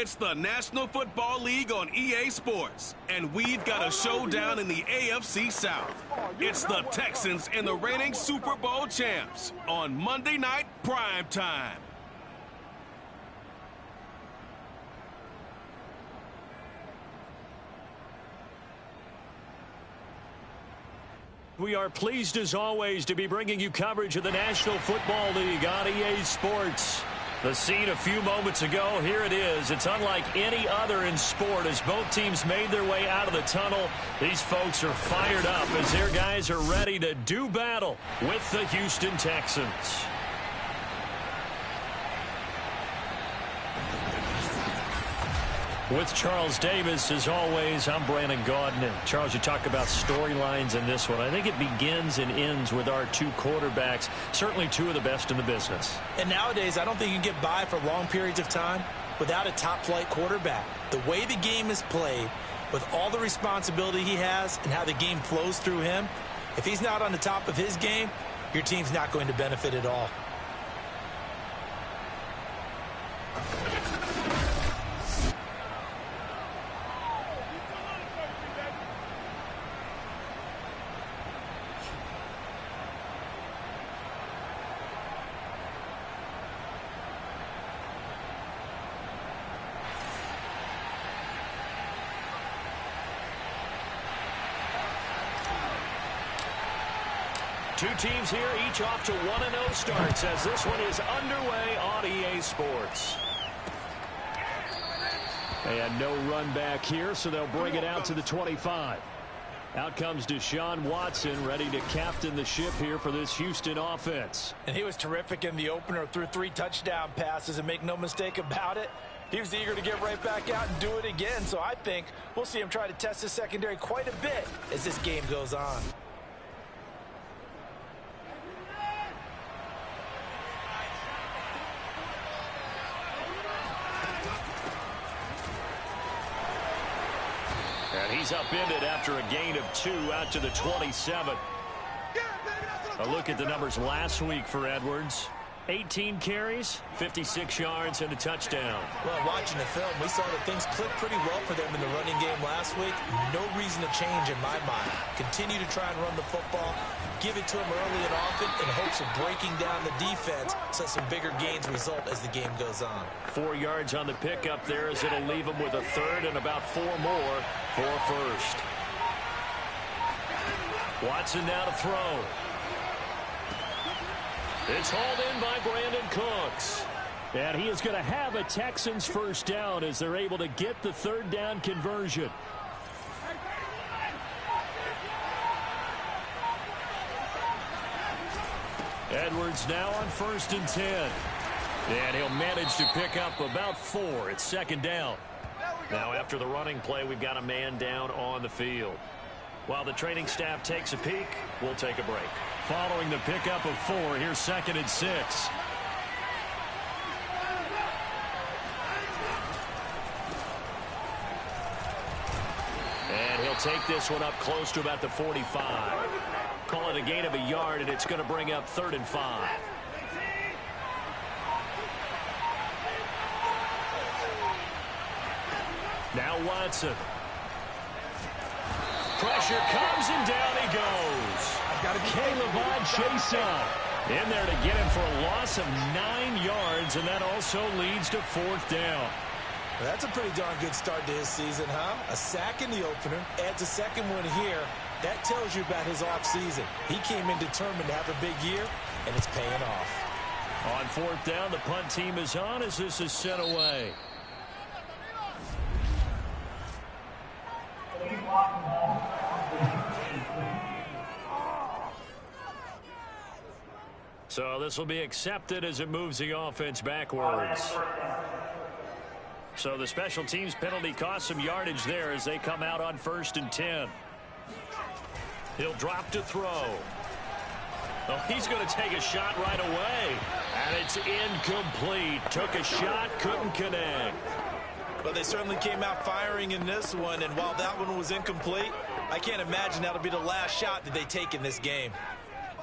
It's the National Football League on EA Sports, and we've got a showdown in the AFC South. It's the Texans and the reigning Super Bowl champs on Monday Night Prime Time. We are pleased as always to be bringing you coverage of the National Football League on EA Sports. The scene a few moments ago, here it is. It's unlike any other in sport as both teams made their way out of the tunnel. These folks are fired up as their guys are ready to do battle with the Houston Texans. With Charles Davis, as always, I'm Brandon Gaudin. And Charles, you talk about storylines in this one. I think it begins and ends with our two quarterbacks, certainly two of the best in the business. And nowadays, I don't think you can get by for long periods of time without a top-flight quarterback. The way the game is played, with all the responsibility he has and how the game flows through him, if he's not on the top of his game, your team's not going to benefit at all. Two teams here, each off to 1-0 starts as this one is underway on EA Sports. And no run back here, so they'll bring it out to the 25. Out comes Deshaun Watson, ready to captain the ship here for this Houston offense. And he was terrific in the opener, threw 3 touchdown passes, and make no mistake about it, he was eager to get right back out and do it again. So I think we'll see him try to test the secondary quite a bit as this game goes on. And he's upended after a gain of 2 out to the 27. A look at the numbers last week for Edwards. 18 carries, 56 yards, and a touchdown. Well, watching the film, we saw that things clicked pretty well for them in the running game last week. No reason to change in my mind. Continue to try and run the football, give it to him early and often in hopes of breaking down the defense so some bigger gains result as the game goes on. 4 yards on the pickup there as it'll leave him with a third and about 4 more for first. Watson now to throw. It's hauled in by Brandon Cooks. And he is going to have a Texans first down as they're able to get the third down conversion. Edwards now on 1st and 10. And he'll manage to pick up about 4 at second down. Now after the running play, we've got a man down on the field. While the training staff takes a peek, we'll take a break. Following the pickup of 4, here's 2nd and 6. And he'll take this one up close to about the 45. Call it a gain of a yard, and it's going to bring up 3rd and 5. Now Watson. Pressure comes, and down he goes. Caleb Chase in there to get him for a loss of 9 yards, and that also leads to 4th down. Well, that's a pretty darn good start to his season, huh? A sack in the opener, adds a second one here. That tells you about his offseason. He came in determined to have a big year, and it's paying off. On 4th down, the punt team is on as this is sent away. So this will be accepted as it moves the offense backwards. So the special teams penalty cost some yardage there as they come out on 1st and 10. He'll drop to throw. Oh, he's going to take a shot right away. And it's incomplete. Took a shot, couldn't connect. Well, they certainly came out firing in this one, and while that one was incomplete, I can't imagine that'll be the last shot that they take in this game.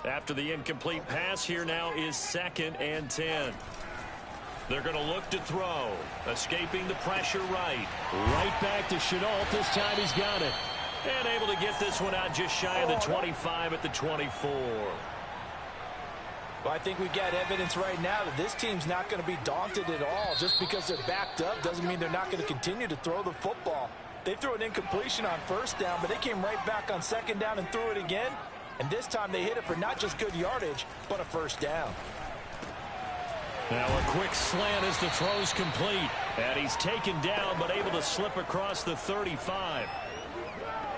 After the incomplete pass, here now is 2nd and 10. They're going to look to throw. Escaping the pressure right. Right back to Chenault. This time he's got it. And able to get this one out just shy of the 25 at the 24. Well, I think we've got evidence right now that this team's not going to be daunted at all. Just because they're backed up doesn't mean they're not going to continue to throw the football. They threw an incompletion on first down, but they came right back on second down and threw it again. And this time they hit it for not just good yardage, but a first down. Now a quick slant as the throw's complete. And he's taken down, but able to slip across the 35.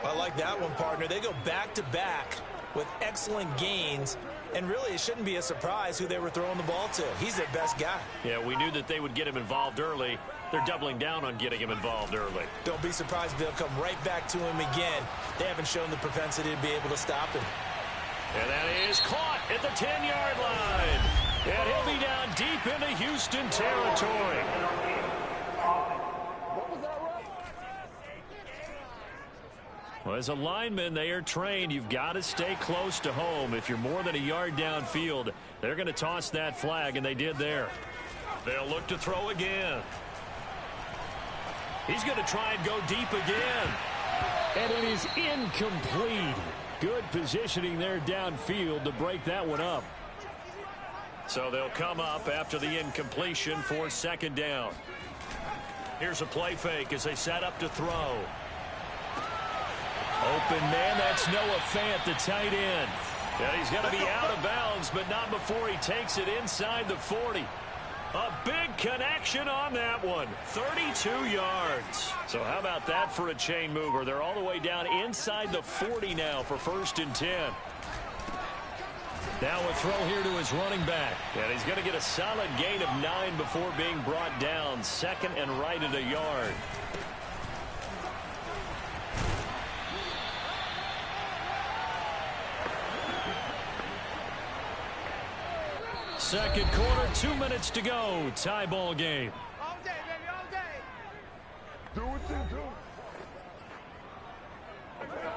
I like that one, partner. They go back-to-back with excellent gains. And really, it shouldn't be a surprise who they were throwing the ball to. He's their best guy. Yeah, we knew that they would get him involved early. They're doubling down on getting him involved early. Don't be surprised if they'll come right back to him again. They haven't shown the propensity to be able to stop him. And that is caught at the 10-yard line. And he'll be down deep into Houston territory. Well, as a lineman, they are trained. You've got to stay close to home. If you're more than a yard downfield, they're going to toss that flag, and they did there. They'll look to throw again. He's going to try and go deep again. And it is incomplete. Good positioning there downfield to break that one up. So they'll come up after the incompletion for second down. Here's a play fake as they set up to throw. Open man, that's Noah Fant, the tight end. Yeah, he's going to be out of bounds, but not before he takes it inside the 40. A big connection on that one. 32 yards. So how about that for a chain mover? They're all the way down inside the 40 now for 1st and 10. Now a throw here to his running back. And he's going to get a solid gain of 9 before being brought down. 2nd and right at a yard. Second quarter, 2 minutes to go. Tie ball game. All day, baby, all day. Do what you do.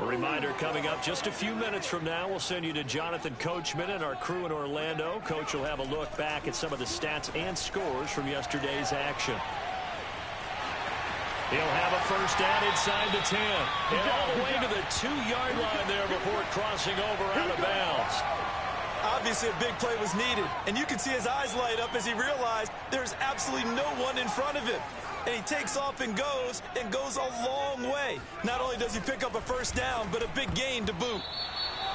A reminder coming up just a few minutes from now. We'll send you to Jonathan Coachman and our crew in Orlando. Coach will have a look back at some of the stats and scores from yesterday's action. He'll have a first down inside the 10. And all the way to the 2-yard line there before crossing over out of bounds. Obviously, a big play was needed, and you can see his eyes light up as he realized there's absolutely no one in front of him. And he takes off and goes a long way. Not only does he pick up a first down, but a big gain to boot.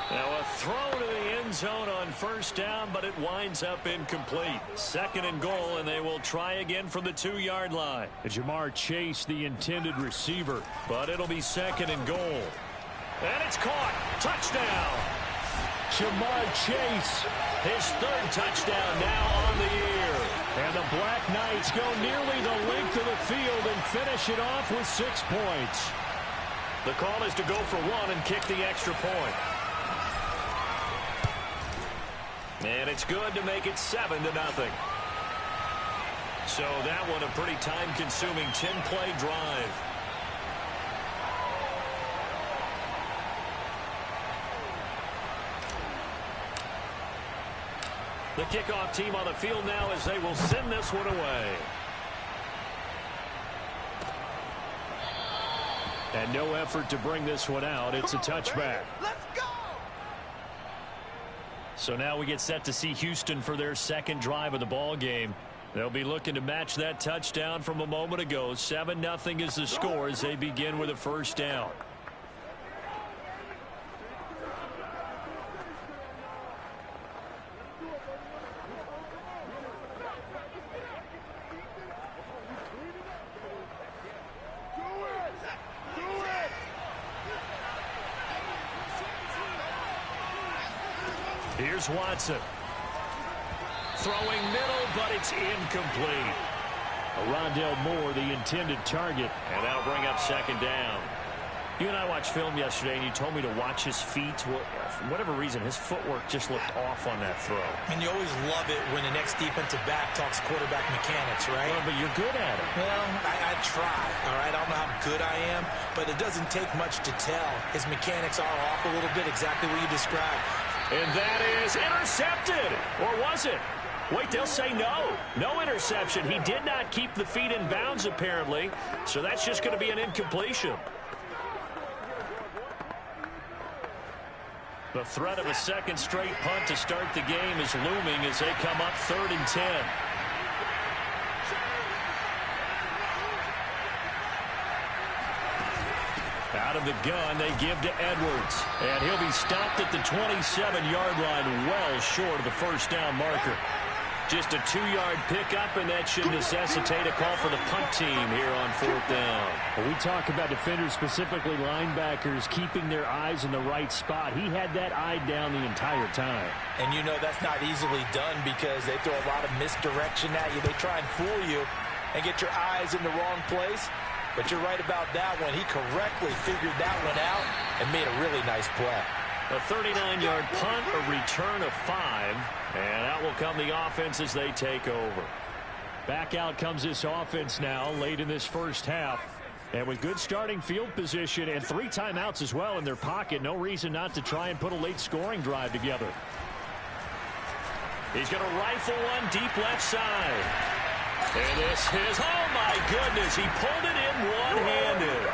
Now a throw to the end zone on first down, but it winds up incomplete. 2nd and goal, and they will try again from the 2-yard line. Jamar Chase, the intended receiver. But it'll be 2nd and goal. And it's caught. Touchdown. Jamar Chase, his 3rd touchdown now on the year. And the Black Knights go nearly the length of the field and finish it off with 6 points. The call is to go for 1 and kick the extra point. And it's good to make it 7-0. So that one a pretty time-consuming 10-play drive. The kickoff team on the field now as they will send this one away. And no effort to bring this one out. It's a touchback. Let's go! So now we get set to see Houston for their 2nd drive of the ball game. They'll be looking to match that touchdown from a moment ago. 7-0 is the score as they begin with a first down. Here's Watson. Throwing middle, but it's incomplete. Rondell Moore, the intended target. And that'll bring up 2nd down. You and I watched film yesterday, and you told me to watch his feet. Well, for whatever reason, his footwork just looked off on that throw. And you always love it when the next defensive back talks quarterback mechanics, right? Well, but you're good at it. Well, I try, all right? I don't know how good I am, but it doesn't take much to tell. His mechanics are off a little bit, exactly what you described. And that is intercepted. Or was it? Wait, they'll say no. No interception. He did not keep the feet in bounds, apparently, so that's just going to be an incompletion. The threat of a second straight punt to start the game is looming as they come up 3rd and 10. Out of the gun, they give to Edwards. And he'll be stopped at the 27-yard line, well short of the first down marker. Just a 2-yard pickup, and that should necessitate a call for the punt team here on 4th down. When we talk about defenders, specifically linebackers, keeping their eyes in the right spot, he had that eye down the entire time. And you know that's not easily done because they throw a lot of misdirection at you. They try and fool you and get your eyes in the wrong place. But you're right about that one. He correctly figured that one out and made a really nice play. A 39-yard punt, a return of 5, and out will come the offense as they take over. Back out comes this offense now late in this first half. And with good starting field position and 3 timeouts as well in their pocket, no reason not to try and put a late scoring drive together. He's going to rifle one deep left side. And this is, oh my goodness, he pulled it in one-handed.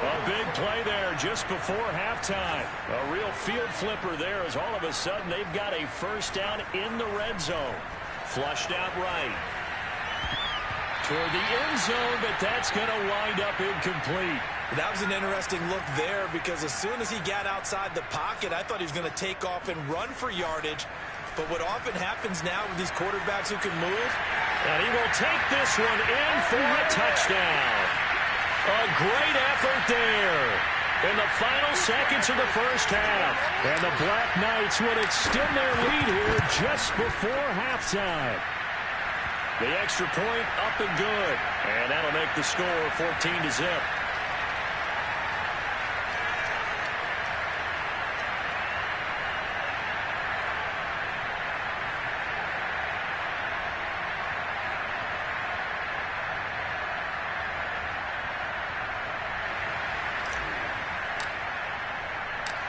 A big play there just before halftime. A real field flipper there as all of a sudden they've got a first down in the red zone. Flushed out right. Toward the end zone, but that's going to wind up incomplete. That was an interesting look there because as soon as he got outside the pocket, I thought he was going to take off and run for yardage. But what often happens now with these quarterbacks who can move, and he will take this one in for a touchdown. A great effort there in the final seconds of the first half. And the Black Knights would extend their lead here just before halftime. The extra point up and good. And that'll make the score 14-0.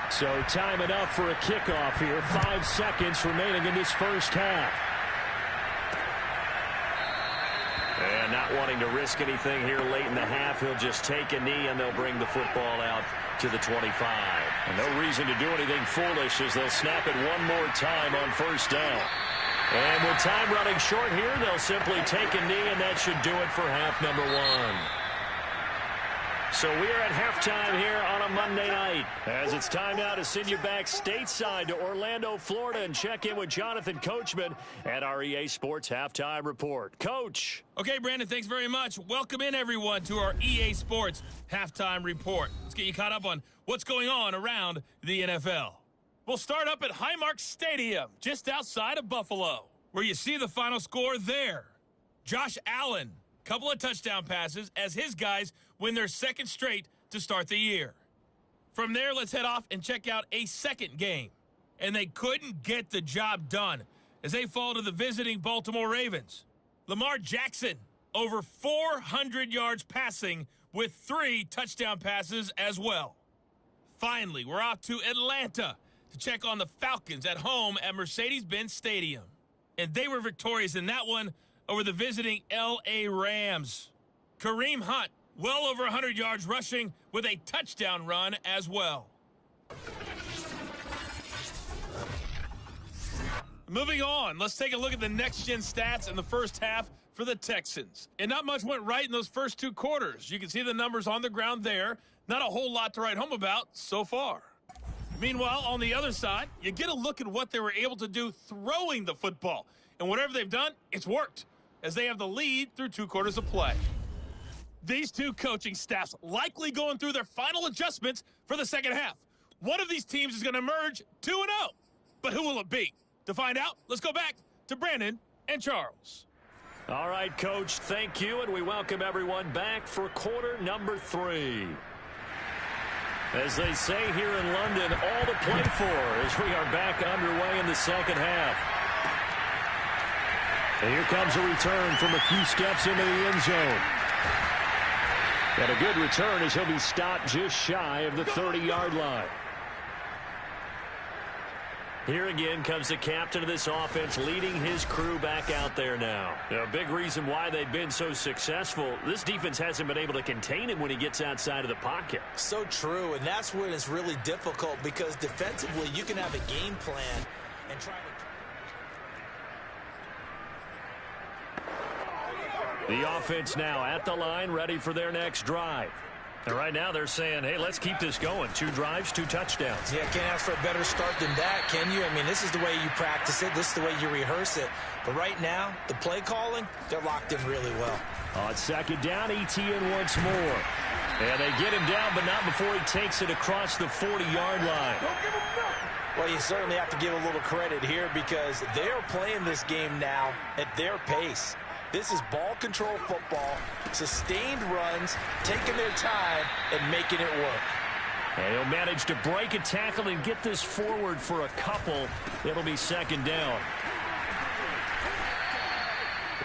So time enough for a kickoff here. 5 seconds remaining in this first half. And not wanting to risk anything here late in the half, he'll just take a knee and they'll bring the football out to the 25. And no reason to do anything foolish as they'll snap it one more time on first down. And with time running short here, they'll simply take a knee, and that should do it for half number 1. So we are at halftime here on a Monday night, as it's time now to send you back stateside to Orlando, Florida, and check in with Jonathan Coachman at our EA Sports Halftime Report. Coach. Okay, Brandon, thanks very much. Welcome in, everyone, to our EA Sports Halftime Report. Let's get you caught up on what's going on around the NFL. We'll start up at Highmark Stadium, just outside of Buffalo, where you see the final score there. Josh Allen, couple of touchdown passes as his guys win their second straight to start the year. From there, let's head off and check out a second game. And they couldn't get the job done as they fall to the visiting Baltimore Ravens. Lamar Jackson, over 400 yards passing with 3 touchdown passes as well. Finally, we're off to Atlanta to check on the Falcons at home at Mercedes-Benz Stadium. And they were victorious in that one over the visiting L.A. Rams. Kareem Hunt, well over 100 yards rushing with a touchdown run as well. Moving on, let's take a look at the next-gen stats in the first half for the Texans. And not much went right in those first 2 quarters. You can see the numbers on the ground there. Not a whole lot to write home about so far. Meanwhile, on the other side, you get a look at what they were able to do throwing the football. And whatever they've done, it's worked, as they have the lead through 2 quarters of play. These 2 coaching staffs likely going through their final adjustments for the second half. One of these teams is going to emerge 2-0. But who will it be? To find out, let's go back to Brandon and Charles. All right, Coach, thank you, and we welcome everyone back for quarter number 3. As they say here in London, all to play for as we are back underway in the second half. And here comes a return from a few steps into the end zone. And a good return as he'll be stopped just shy of the 30-yard line. Here again comes the captain of this offense leading his crew back out there now. A big reason why they've been so successful, this defense hasn't been able to contain him when he gets outside of the pocket. So true, and that's when it's really difficult because defensively you can have a game plan and try to... The offense now at the line, ready for their next drive. And right now they're saying, hey, let's keep this going. 2 drives, 2 touchdowns. Yeah, can't ask for a better start than that, can you? I mean, this is the way you practice it. This is the way you rehearse it. But right now, the play calling, they're locked in really well. On second down, ETN once more. And they get him down, but not before he takes it across the 40-yard line. Well, you certainly have to give a little credit here because they're playing this game now at their pace. This is ball control football, sustained runs, taking their time, and making it work. And he'll manage to break a tackle and get this forward for a couple. It'll be second down.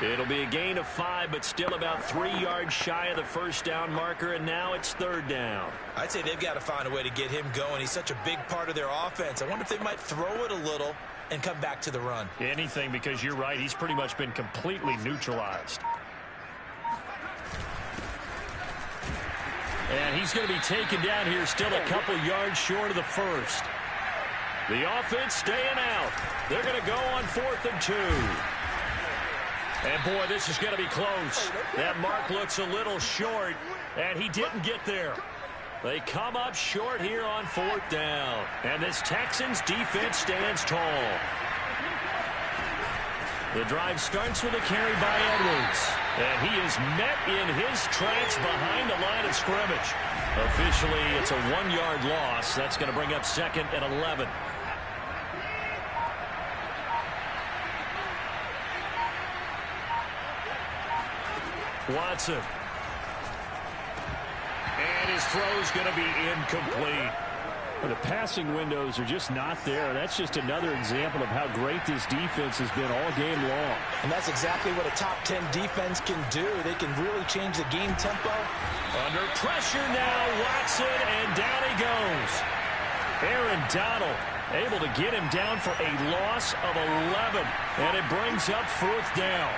It'll be a gain of 5, but still about 3 yards shy of the first down marker, and now it's third down. I'd say they've got to find a way to get him going. He's such a big part of their offense. I wonder if they might throw it a little and come back to the run. Anything, because you're right, he's pretty much been completely neutralized. And he's going to be taken down here, still a couple yards short of the first. The offense staying out. They're going to go on 4th and 2. And, boy, this is going to be close. That mark looks a little short, and he didn't get there. They come up short here on 4th down. And this Texans defense stands tall. The drive starts with a carry by Edwards. And he is met in his tracks behind the line of scrimmage. Officially, it's a 1-yard loss. That's going to bring up 2nd and 11. Watson. And his throw's going to be incomplete. The passing windows are just not there. That's just another example of how great this defense has been all game long. And that's exactly what a top 10 defense can do. They can really change the game tempo. Under pressure now, Watson, and down he goes. Aaron Donald able to get him down for a loss of 11. And it brings up 4th down.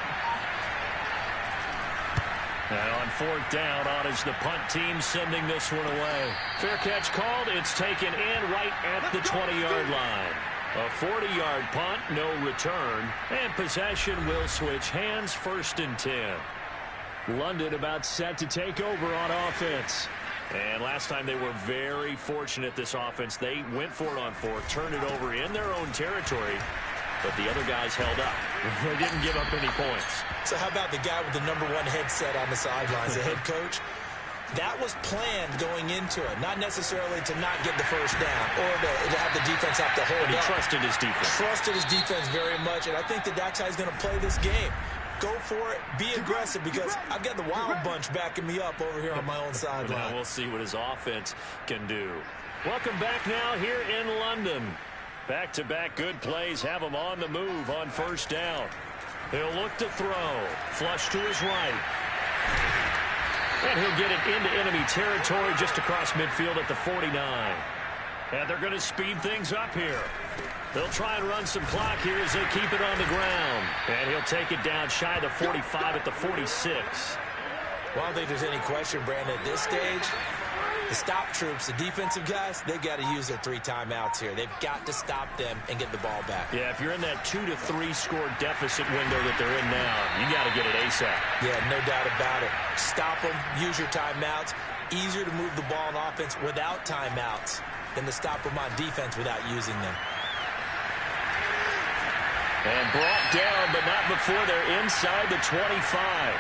And on 4th down, on is the punt team sending this one away. Fair catch called. It's taken in right at the 20-yard line. A 40-yard punt, no return. And possession will switch hands, 1st and 10. London about set to take over on offense. And last time they were very fortunate, this offense. They went for it on 4th, turned it over in their own territory. But the other guys held up. They didn't give up any points. So how about the guy with the #1 headset on the sidelines, the head coach? That was planned going into it, not necessarily to not get the first down or to have the defense have to hold up. But he trusted his defense. Trusted his defense very much, and I think that Dak's is going to play this game. Go for it. Be aggressive because I've got the Wild Bunch backing me up over here on my own sideline. Now we'll see what his offense can do. Welcome back now here in London. Back-to-back good plays have him on the move on 1st down. He'll look to throw. Flush to his right. And he'll get it into enemy territory just across midfield at the 49. And they're going to speed things up here. They'll try and run some clock here as they keep it on the ground. And he'll take it down shy of the 45 at the 46. Well, I don't think there's any question, Brandon, at this stage. The stop troops, the defensive guys, they've got to use their 3 timeouts here. They've got to stop them and get the ball back. Yeah, if you're in that 2 to 3 score deficit window that they're in now, you got to get it ASAP. Yeah, no doubt about it. Stop them, use your timeouts. Easier to move the ball on offense without timeouts than to stop them on defense without using them. And brought down, but not before they're inside the 25.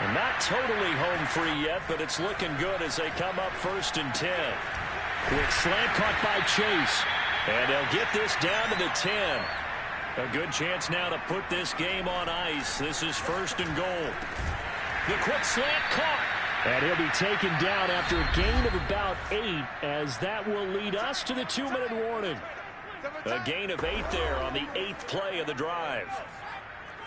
And not totally home free yet, but it's looking good as they come up 1st and 10. Quick slant caught by Chase. And they'll get this down to the 10. A good chance now to put this game on ice. This is 1st and goal. The quick slant caught. And he'll be taken down after a gain of about 8, as that will lead us to the 2-minute warning. A gain of 8 there on the 8th play of the drive.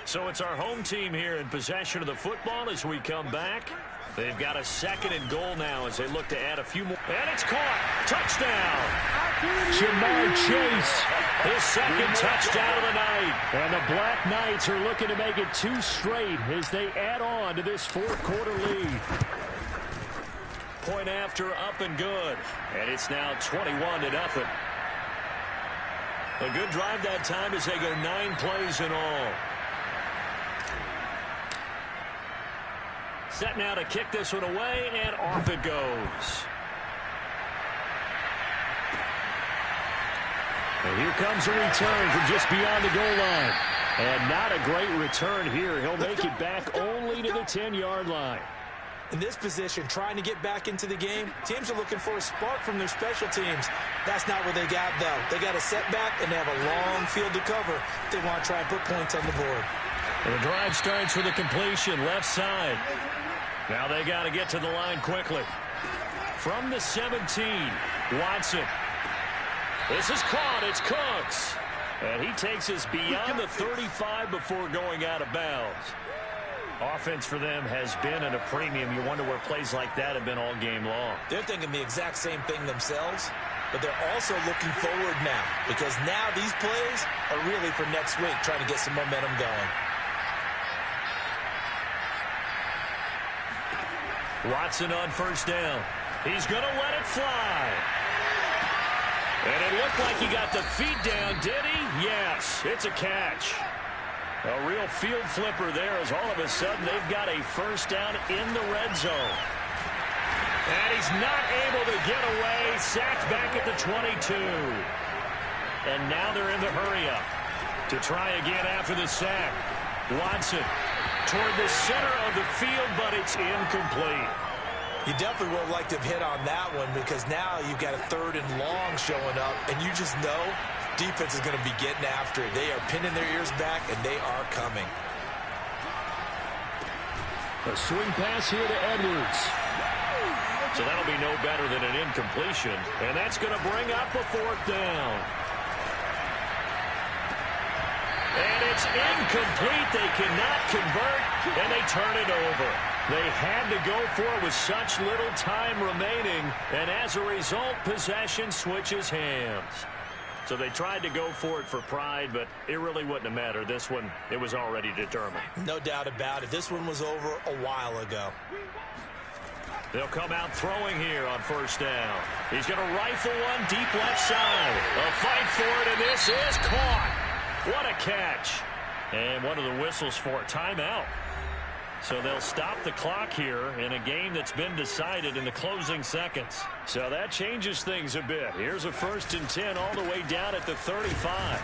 So it's our home team here in possession of the football as we come back. They've got a 2nd and goal now as they look to add a few more. And it's caught. Touchdown. Jamar Chase His second touchdown of the night. And the Black Knights are looking to make it 2 straight as they add on to this fourth-quarter lead. Point after, up and good. And it's now 21-0. A good drive that time as they go 9 plays in all. Set now to kick this one away, and off it goes. And here comes a return from just beyond the goal line. And not a great return here. He'll make it back only to the 10-yard line. In this position, trying to get back into the game, teams are looking for a spark from their special teams. That's not what they got, though. They got a setback, and they have a long field to cover if they want to try and put points on the board. And the drive starts with a completion, left side. Now they got to get to the line quickly. From the 17, Watson. This is caught. It's Cooks. And he takes us beyond the 35 before going out of bounds. Offense for them has been at a premium. You wonder where plays like that have been all game long. They're thinking the exact same thing themselves, but they're also looking forward now because now these plays are really for next week, trying to get some momentum going. Watson on first down. He's going to let it fly. And it looked like he got the feet down, did he? Yes, it's a catch. A real field flipper there as all of a sudden they've got a first down in the red zone. And he's not able to get away. Sacked back at the 22. And now they're in the hurry-up to try again after the sack. Watson toward the center of the field, but it's incomplete. You definitely would have liked to have hit on that one because now you've got a 3rd and long showing up, and you just know defense is going to be getting after it. They are pinning their ears back, and they are coming. A swing pass here to Edwards. So that'll be no better than an incompletion, and that's going to bring up a 4th down. And it's incomplete. They cannot convert, and they turn it over. They had to go for it with such little time remaining, and as a result, possession switches hands. So they tried to go for it for pride, but it really wouldn't have mattered. This one, it was already determined. No doubt about it. This one was over a while ago. They'll come out throwing here on first down. He's going to rifle one deep left side. A fight for it, and this is caught. What a catch. And one of the whistles for it. Timeout. So they'll stop the clock here in a game that's been decided in the closing seconds. So that changes things a bit. Here's a 1st and 10 all the way down at the 35.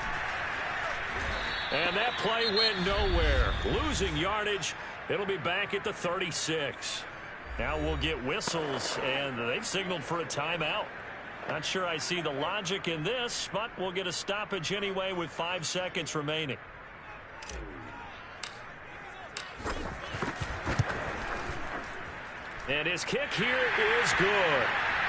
And that play went nowhere. Losing yardage. It'll be back at the 36. Now we'll get whistles, and they've signaled for a timeout. Not sure I see the logic in this, but we'll get a stoppage anyway with 5 seconds remaining. And his kick here is good.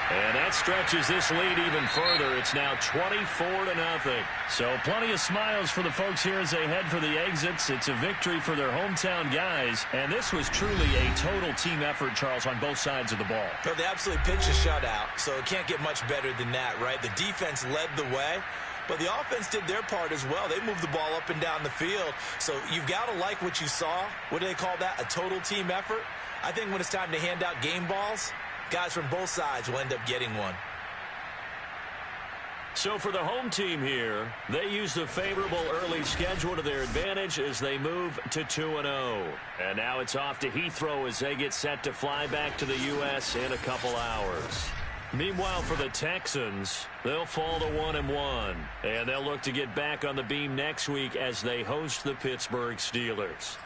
And that stretches this lead even further. It's now 24-0. So plenty of smiles for the folks here as they head for the exits. It's a victory for their hometown guys. And this was truly a total team effort, Charles, on both sides of the ball. No, they absolutely pitched a shutout, so it can't get much better than that, right? The defense led the way, but the offense did their part as well. They moved the ball up and down the field. So you've got to like what you saw. What do they call that? A total team effort? I think when it's time to hand out game balls, guys from both sides will end up getting one. So for the home team here, they use the favorable early schedule to their advantage as they move to 2-0. And now it's off to Heathrow as they get set to fly back to the U.S. in a couple hours. Meanwhile, for the Texans, they'll fall to 1-1. And they'll look to get back on the beam next week as they host the Pittsburgh Steelers.